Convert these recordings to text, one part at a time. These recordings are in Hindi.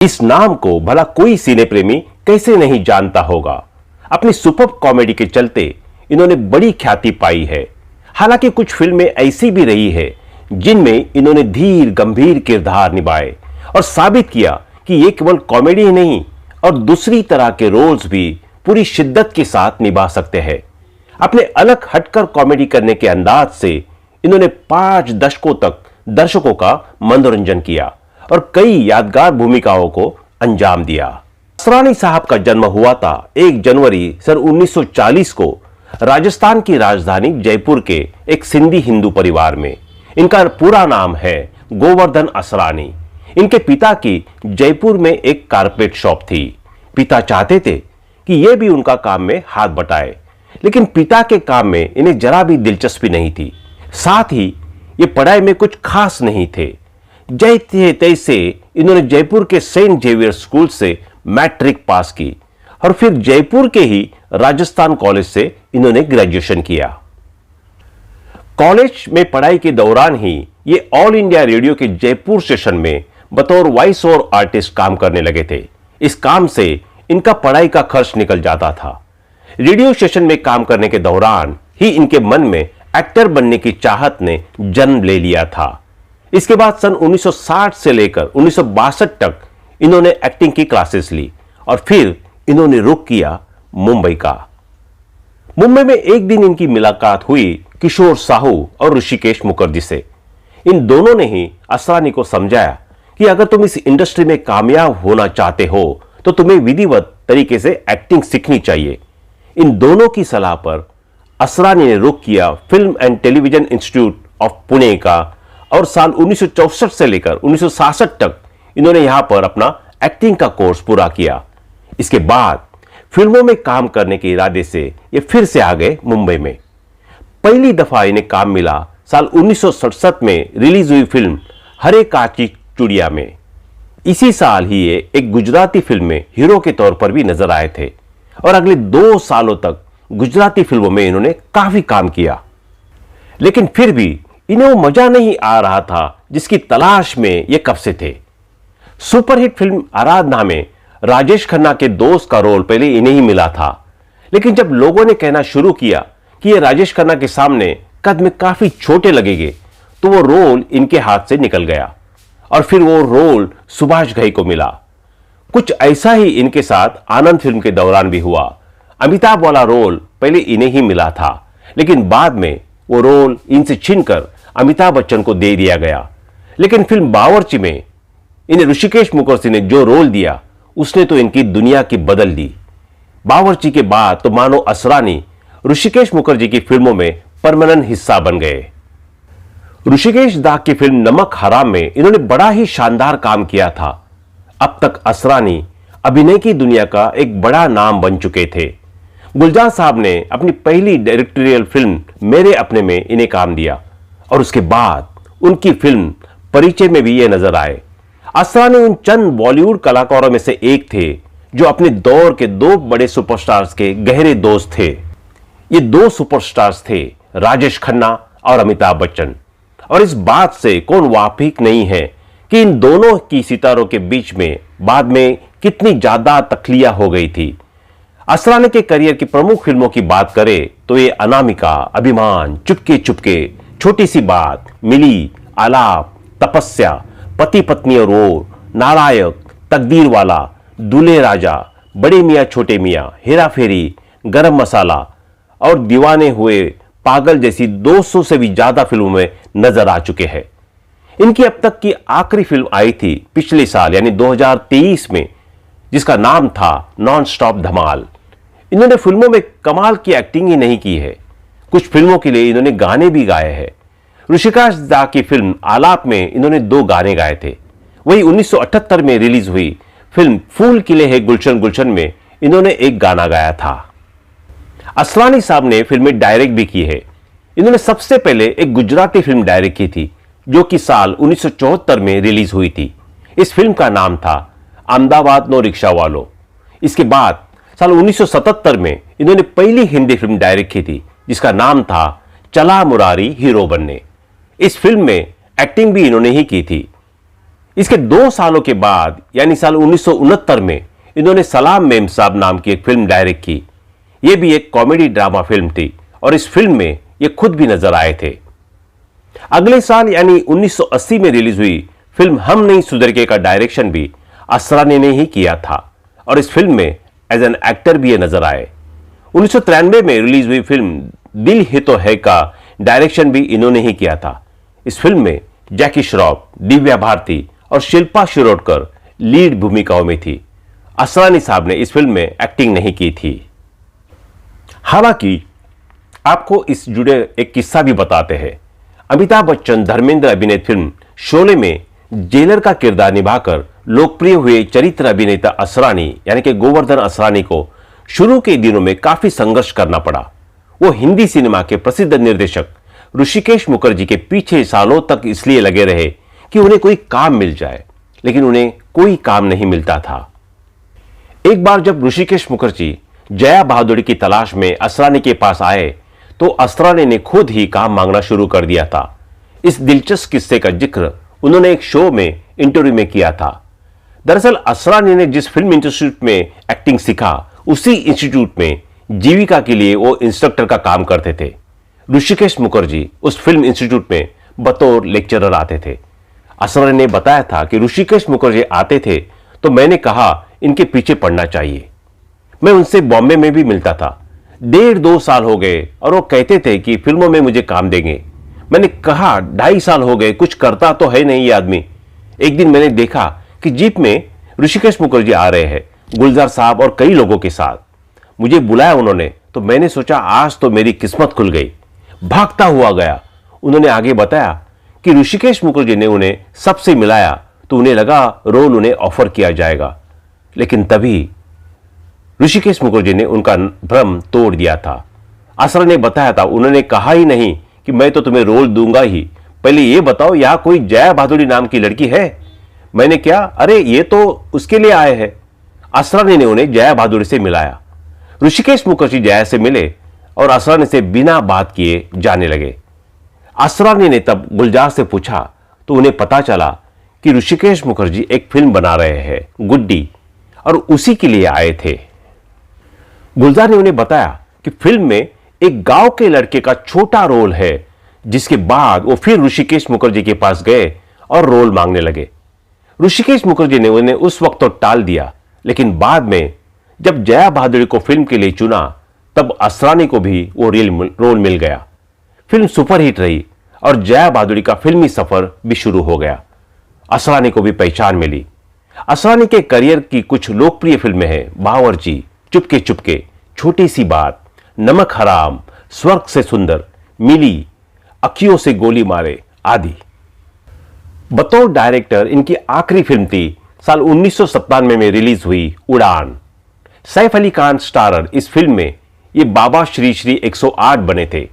इस नाम को भला कोई सिने प्रेमी कैसे नहीं जानता होगा। अपनी सुपर कॉमेडी के चलते इन्होंने बड़ी ख्याति पाई है। हालांकि कुछ फिल्में ऐसी भी रही है जिनमें इन्होंने धीर गंभीर किरदार निभाए और साबित किया कि ये केवल कॉमेडी ही नहीं और दूसरी तरह के रोल्स भी पूरी शिद्दत के साथ निभा सकते हैं। अपने अलग हटकर कॉमेडी करने के अंदाज से इन्होंने 5 दशकों तक दर्शकों का मनोरंजन किया और कई यादगार भूमिकाओं को अंजाम दिया। असरानी साहब का जन्म हुआ था 1 जनवरी सन 1940 को राजस्थान की राजधानी जयपुर के एक सिंधी हिंदू परिवार में। इनका पूरा नाम है गोवर्धन असरानी। इनके पिता की जयपुर में एक कारपेट शॉप थी। पिता चाहते थे कि यह भी उनका काम में हाथ बटाए, लेकिन पिता के काम में इन्हें जरा भी दिलचस्पी नहीं थी। साथ ही ये पढ़ाई में कुछ खास नहीं थे। जैसे तैसे इन्होंने जयपुर के सेंट जेवियर स्कूल से मैट्रिक पास की और फिर जयपुर के ही राजस्थान कॉलेज से इन्होंने ग्रेजुएशन किया। कॉलेज में पढ़ाई के दौरान ही ये ऑल इंडिया रेडियो के जयपुर स्टेशन में बतौर वॉइस ओवर आर्टिस्ट काम करने लगे थे। इस काम से इनका पढ़ाई का खर्च निकल जाता था। रेडियो स्टेशन में काम करने के दौरान ही इनके मन में एक्टर बनने की चाहत ने जन्म ले लिया था। इसके बाद सन 1960 से लेकर 1962 तक इन्होंने एक्टिंग की क्लासेस ली और फिर इन्होंने रुख किया मुंबई का। मुंबई में एक दिन इनकी मुलाकात हुई किशोर साहू और ऋषिकेश मुखर्जी से। इन दोनों ने ही असरानी को समझाया कि अगर तुम इस इंडस्ट्री में कामयाब होना चाहते हो तो तुम्हें विधिवत तरीके से एक्टिंग सीखनी चाहिए। इन दोनों की सलाह पर असरानी ने रुख किया film and television institute of Pune का और साल 1964 से लेकर 1966 तक इन्होंने यहां पर अपना एक्टिंग का कोर्स पूरा किया। इसके बाद फिल्मों में काम करने के इरादे से ये फिर से आ गए मुंबई में। पहली दफा इन्हें काम मिला साल 1967 में रिलीज हुई फिल्म हरे काची चुड़िया में। इसी साल ही ये एक गुजराती फिल्म में हीरो के तौर पर भी नजर आए थे और अगले 2 सालों तक गुजराती फिल्मों में इन्होंने काफी काम किया। लेकिन फिर भी इन्हें वो मजा नहीं आ रहा था जिसकी तलाश में ये कब से थे। सुपरहिट फिल्म आराधना में राजेश खन्ना के दोस्त का रोल पहले इन्हें ही मिला था, लेकिन जब लोगों ने कहना शुरू किया कि ये राजेश खन्ना के सामने कद में काफी छोटे लगेंगे तो वो रोल इनके हाथ से निकल गया और फिर वो रोल सुभाष घई को मिला। कुछ ऐसा ही इनके साथ आनंद फिल्म के दौरान भी हुआ। अमिताभ वाला रोल पहले इन्हें ही मिला था, लेकिन बाद में वो रोल इनसे छीनकर अमिताभ बच्चन को दे दिया गया। लेकिन फिल्म बावर्ची में इन्हें ऋषिकेश मुखर्जी ने जो रोल दिया उसने तो इनकी दुनिया की बदल दी। बावर्ची के बाद तो मानो असरानी ऋषिकेश मुखर्जी की फिल्मों में परमानेंट हिस्सा बन गए। ऋषिकेश दा की फिल्म नमक हराम में इन्होंने बड़ा ही शानदार काम किया था। अब तक असरानी अभिनय की दुनिया का एक बड़ा नाम बन चुके थे। गुलजार साहब ने अपनी पहली डायरेक्टोरियल फिल्म मेरे अपने में इन्हें काम दिया और उसके बाद उनकी फिल्म परिचय में भी ये नजर आए। असरानी उन चंद बॉलीवुड कलाकारों में से एक थे जो अपने दौर के 2 बड़े सुपरस्टार्स के गहरे दोस्त थे। ये 2 सुपरस्टार्स थे राजेश खन्ना और अमिताभ बच्चन, और इस बात से कौन वाकिफ नहीं है कि इन दोनों की सितारों के बीच में बाद में कितनी ज्यादा तख्लिया हो गई थी। असरानी के करियर की प्रमुख फिल्मों की बात करें तो ये अनामिका, अभिमान, चुपके चुपके, छोटी सी बात, मिली, आलाप, तपस्या, पति पत्नी और ओर, नालायक, तकदीर वाला, दूल्हे राजा, बड़े मियाँ छोटे मियाँ, हेरा फेरी, गरम मसाला और दीवाने हुए पागल जैसी 200 से भी ज्यादा फिल्मों में नजर आ चुके हैं। इनकी अब तक की आखिरी फिल्म आई थी पिछले साल यानी 2023 में, जिसका नाम था नॉन स्टॉप धमाल। इन्होंने फिल्मों में कमाल की एक्टिंग ही नहीं की है, कुछ फिल्मों के लिए इन्होंने गाने भी गाए हैं। ऋषिकेश दा की फिल्म आलाप में इन्होंने 2 गाने गाए थे। वही 1978 में रिलीज हुई फिल्म फूल खिले हैं गुलशन गुलशन में इन्होंने एक गाना गाया था। असरानी साहब ने फिल्में डायरेक्ट भी की है। इन्होंने सबसे पहले एक गुजराती फिल्म डायरेक्ट की थी जो कि साल 1974 में रिलीज हुई थी। इस फिल्म का नाम था अहमदाबाद नो रिक्शा वालों। इसके बाद साल 1977 में इन्होंने पहली हिंदी फिल्म डायरेक्ट की थी जिसका नाम था चला मुरारी हीरो बनने। इस फिल्म में एक्टिंग भी इन्होंने ही की थी। इसके 2 सालों के बाद यानी साल 1969 में इन्होंने सलाम मेम साहब नाम की एक फिल्म डायरेक्ट की। यह भी एक कॉमेडी ड्रामा फिल्म थी और इस फिल्म में ये खुद भी नजर आए थे। अगले साल यानी 1980 में रिलीज हुई फिल्म हम नहीं सुधरके का डायरेक्शन भी असरानी ने ही किया था और इस फिल्म में एज एन एक्टर भी ये नजर आए। 1993 में रिलीज हुई फिल्म दिल ही तो है का डायरेक्शन भी इन्होंने ही किया था। इस फिल्म में जैकी श्रॉफ, दिव्या भारती और शिल्पा शिरोडकर लीड भूमिकाओं में थी। असरानी साहब ने इस फिल्म में एक्टिंग नहीं की थी। हालांकि आपको इस जुड़े एक किस्सा भी बताते हैं। अमिताभ बच्चन धर्मेंद्र अभिनीत फिल्म शोले में जेलर का किरदार निभाकर लोकप्रिय हुए चरित्र अभिनेता असरानी यानी कि गोवर्धन असरानी को शुरू के दिनों में काफी संघर्ष करना पड़ा। वो हिंदी सिनेमा के प्रसिद्ध निर्देशक ऋषिकेश मुखर्जी के पीछे सालों तक इसलिए लगे रहे कि उन्हें कोई काम मिल जाए, लेकिन उन्हें कोई काम नहीं मिलता था। एक बार जब ऋषिकेश मुखर्जी जया बहादुरी की तलाश में असरानी के पास आए तो असरानी ने खुद ही काम मांगना शुरू कर दिया था। इस दिलचस्प किस्से का जिक्र उन्होंने एक शो में इंटरव्यू में किया था। दरअसल असरानी ने जिस फिल्म इंस्टीट्यूट में एक्टिंग सीखा उसी इंस्टीट्यूट में जीविका के लिए वो इंस्ट्रक्टर का काम करते थे। ऋषिकेश मुखर्जी उस फिल्म इंस्टीट्यूट में बतौर लेक्चरर आते थे। असरानी ने बताया था कि ऋषिकेश मुखर्जी आते थे तो मैंने कहा इनके पीछे पड़ना चाहिए। मैं उनसे बॉम्बे में भी मिलता था। 1.5-2 साल हो गए और वो कहते थे कि फिल्मों में मुझे काम देंगे। मैंने कहा 2.5 साल हो गए, कुछ करता तो है नहीं ये आदमी। एक दिन मैंने देखा कि जीप में ऋषिकेश मुखर्जी आ रहे हैं गुलजार साहब और कई लोगों के साथ। मुझे बुलाया उन्होंने तो मैंने सोचा आज तो मेरी किस्मत खुल गई। भागता हुआ गया। उन्होंने आगे बताया कि ऋषिकेश मुखर्जी ने उन्हें सबसे मिलाया तो उन्हें लगा रोल उन्हें ऑफर किया जाएगा, लेकिन तभी ऋषिकेश मुखर्जी ने उनका भ्रम तोड़ दिया था। असर ने बताया था उन्होंने कहा ही नहीं कि मैं तो तुम्हें रोल दूंगा ही, पहले ये बताओ यहां कोई जया बहादुरी नाम की लड़की है। मैंने क्या, अरे ये तो उसके लिए आए हैं। असरानी ने उन्हें जया बहादुरी से मिलाया। ऋषिकेश मुखर्जी जया से मिले और असरानी से बिना बात किए जाने लगे। असरानी ने तब गुलजार से पूछा तो उन्हें पता चला कि ऋषिकेश मुखर्जी एक फिल्म बना रहे हैं गुड्डी और उसी के लिए आए थे। गुलजार ने उन्हें बताया कि फिल्म में एक गांव के लड़के का छोटा रोल है, जिसके बाद वो फिर ऋषिकेश मुखर्जी के पास गए और रोल मांगने लगे। ऋषिकेश मुखर्जी ने उन्हें उस वक्त तो टाल दिया, लेकिन बाद में जब जया बहादुरी को फिल्म के लिए चुना तब असरानी को भी वो रोल मिल गया। फिल्म सुपरहिट रही और जया बहादुरी का फिल्मी सफर भी शुरू हो गया। असरानी को भी पहचान मिली। असरानी के करियर की कुछ लोकप्रिय फिल्में हैं बावर्ची, चुपके चुपके, छोटी सी बात, नमक हराम, स्वर्ग से सुंदर, मिली, अखियों से गोली मारे आदि। बतौर डायरेक्टर इनकी आखिरी फिल्म थी साल 1997 में रिलीज हुई उड़ान। सैफ अली खान स्टारर इस फिल्म में ये बाबा श्री श्री 108 बने थे।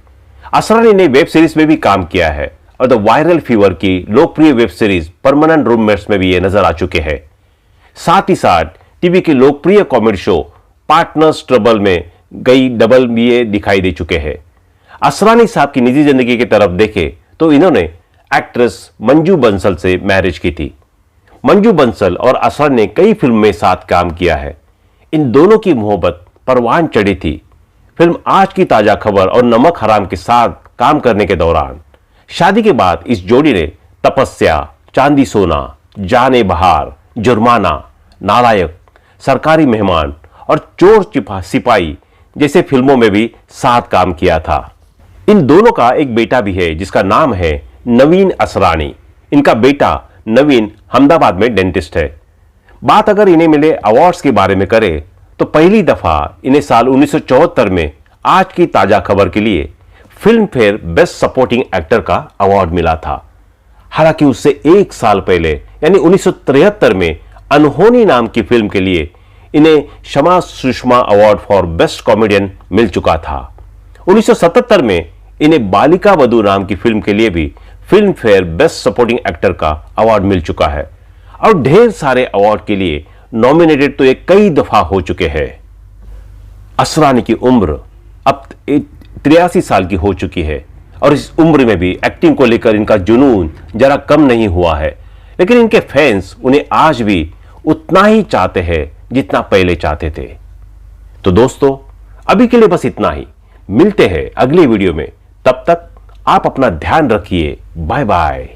असरानी ने वेब सीरीज में भी काम किया है और द वायरल फीवर की लोकप्रिय वेब सीरीज परमानेंट रूममेट्स में भी ये नजर आ चुके हैं। साथ ही साथ टीवी के लोकप्रिय कॉमेडी शो पार्टनर्स ट्रबल में गई डबल भी ये दिखाई दे चुके हैं। असरानी साहब की निजी जिंदगी की तरफ देखें तो इन्होंने एक्ट्रेस मंजू बंसल से मैरिज की थी। मंजू बंसल और असरानी ने कई फिल्म में साथ काम किया है। इन दोनों की मोहब्बत परवान चढ़ी थी। फिल्म आज की ताजा खबर और नमक हराम के साथ काम करने के दौरान शादी के बाद इस जोड़ी ने तपस्या, चांदी सोना, जाने बहार, जुर्माना, नालायक, सरकारी मेहमान और चोर सिपाही जैसे फिल्मों में भी साथ काम किया था। इन दोनों का एक बेटा भी है जिसका नाम है नवीन असरानी। इनका बेटा नवीन अहमदाबाद में डेंटिस्ट है। बात अगर इन्हें मिले अवार्ड्स के बारे में करें तो पहली दफा इन्हें साल 1974 में आज की ताजा खबर के लिए film fair best supporting actor का अवार्ड मिला था। हालांकि उससे 1 साल पहले यानी 1973 में अनहोनी नाम की फिल्म के लिए इन्हें Shama Sushma award for best comedian मिल चुका था। 1977 में इन्हें बालिका वधू नाम की फिल्म के लिए भी film fair best supporting actor का अवार्ड मिल चुका है और ढेर सारे अवार्ड के लिए नॉमिनेटेड तो ये कई दफा हो चुके हैं। असरानी की उम्र अब 83 साल की हो चुकी है और इस उम्र में भी एक्टिंग को लेकर इनका जुनून जरा कम नहीं हुआ है। लेकिन इनके फैंस उन्हें आज भी उतना ही चाहते हैं जितना पहले चाहते थे। तो दोस्तों, अभी के लिए बस इतना ही। मिलते हैं अगली वीडियो में। तब तक आप अपना ध्यान रखिए। Bye bye.